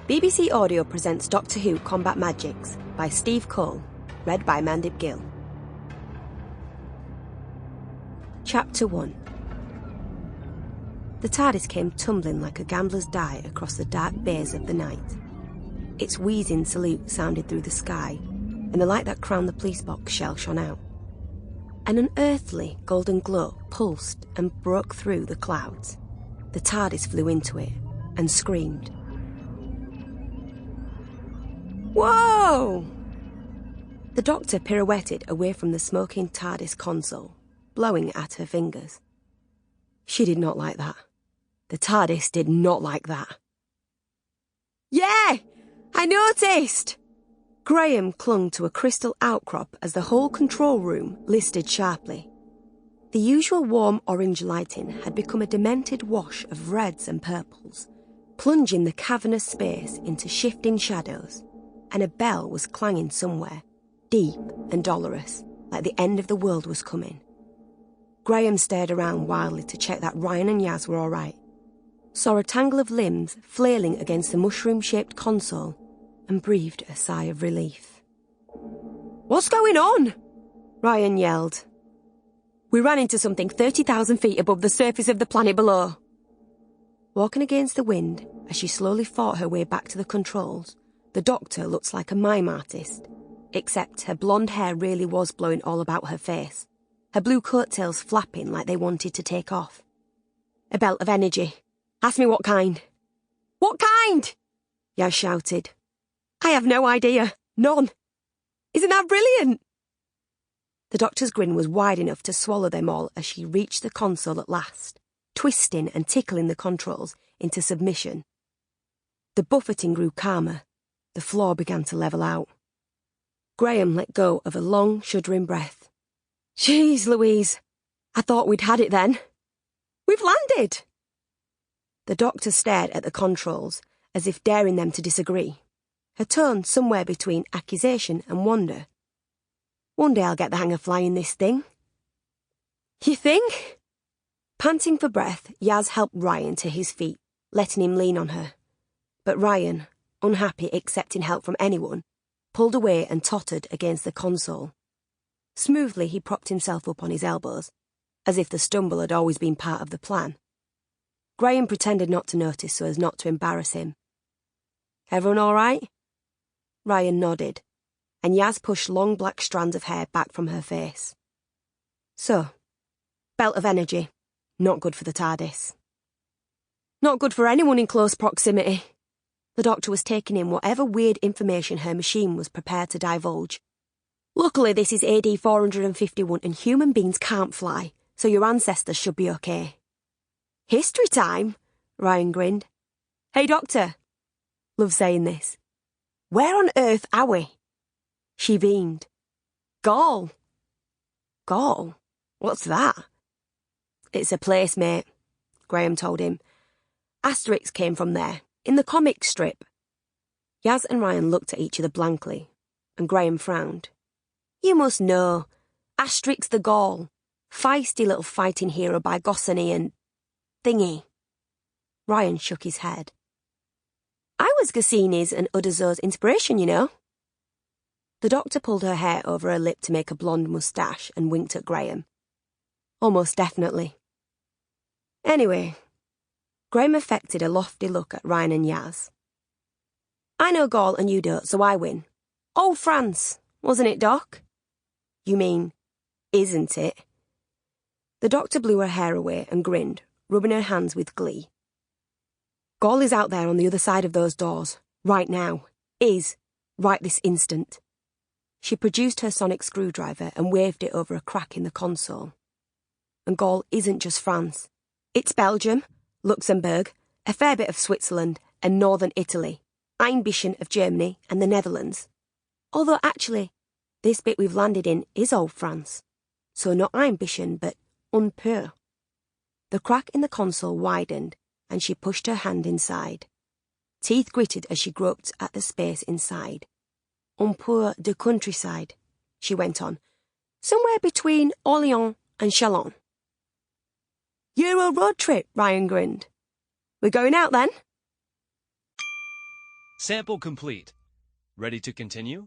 BBC Audio presents Doctor Who Combat Magicks by Steve Cole, read by Mandip Gill. Chapter 1. The TARDIS came tumbling like a gambler's die across the dark bays of the night. Its wheezing salute sounded through the sky, and the light that crowned the police box shell shone out. An unearthly golden glow pulsed and broke through the clouds. The TARDIS flew into it and screamed. Whoa! The Doctor pirouetted away from the smoking TARDIS console, blowing at her fingers. She did not like that. The TARDIS did not like that. Yeah! I noticed! Graham clung to a crystal outcrop as the whole control room listed sharply. The usual warm orange lighting had become a demented wash of reds and purples, plunging the cavernous space into shifting shadows, and a bell was clanging somewhere, deep and dolorous, like the end of the world was coming. Graham stared around wildly to check that Ryan and Yaz were all right, saw a tangle of limbs flailing against the mushroom-shaped console, and breathed a sigh of relief. "What's going on?" Ryan yelled. "We ran into something 30,000 feet above the surface of the planet below." Walking against the wind, as she slowly fought her way back to the controls, the Doctor looked like a mime artist, except her blonde hair really was blowing all about her face, her blue coattails flapping like they wanted to take off. "A belt of energy. Ask me what kind." "What kind?" Yaz shouted. "I have no idea. None. Isn't that brilliant?" The Doctor's grin was wide enough to swallow them all as she reached the console at last, twisting and tickling the controls into submission. The buffeting grew calmer. The floor began to level out. Graham let go of a long, shuddering breath. "Jeez, Louise. I thought we'd had it then. We've landed!" The Doctor stared at the controls, as if daring them to disagree, her tone somewhere between accusation and wonder. "One day I'll get the hang of flying this thing." "You think?" Panting for breath, Yaz helped Ryan to his feet, letting him lean on her. But Ryan, unhappy accepting help from anyone, pulled away and tottered against the console. Smoothly he propped himself up on his elbows, as if the stumble had always been part of the plan. Graham pretended not to notice so as not to embarrass him. "Everyone all right?" Ryan nodded, and Yaz pushed long black strands of hair back from her face. "So, belt of energy. Not good for the TARDIS." "Not good for anyone in close proximity." The Doctor was taking in whatever weird information her machine was prepared to divulge. "Luckily this is AD 451 and human beings can't fly, so your ancestors should be okay." "History time?" Ryan grinned. "Hey, Doctor." Love saying this. "Where on earth are we?" She beamed. "Gaul." "Gaul? What's that?" "It's a place, mate," Graham told him. "Asterix came from there, in the comic strip." Yaz and Ryan looked at each other blankly, and Graham frowned. "You must know. Asterix the Gaul. Feisty little fighting hero by Goscinny and... thingy." Ryan shook his head. "I was Goscinny's and Uderzo's inspiration, you know." The Doctor pulled her hair over her lip to make a blonde moustache and winked at Graham. "Almost definitely." Anyway, Graham affected a lofty look at Ryan and Yaz. "I know Gaul and you don't, so I win. Old France, wasn't it, Doc?" "You mean, isn't it?" The Doctor blew her hair away and grinned, rubbing her hands with glee. "Gaul is out there on the other side of those doors, right now. Is, right this instant." She produced her sonic screwdriver and waved it over a crack in the console. "And Gaul isn't just France. It's Belgium, Luxembourg, a fair bit of Switzerland, and northern Italy, ein bisschen of Germany and the Netherlands. Although actually, this bit we've landed in is old France. So not ein bisschen, but un peu." The crack in the console widened, and she pushed her hand inside. Teeth gritted as she groped at the space inside. "Un peu de countryside," she went on. "Somewhere between Orléans and Chalon." "Euro road trip," Ryan grinned. "We're going out then?" Sample complete. Ready to continue?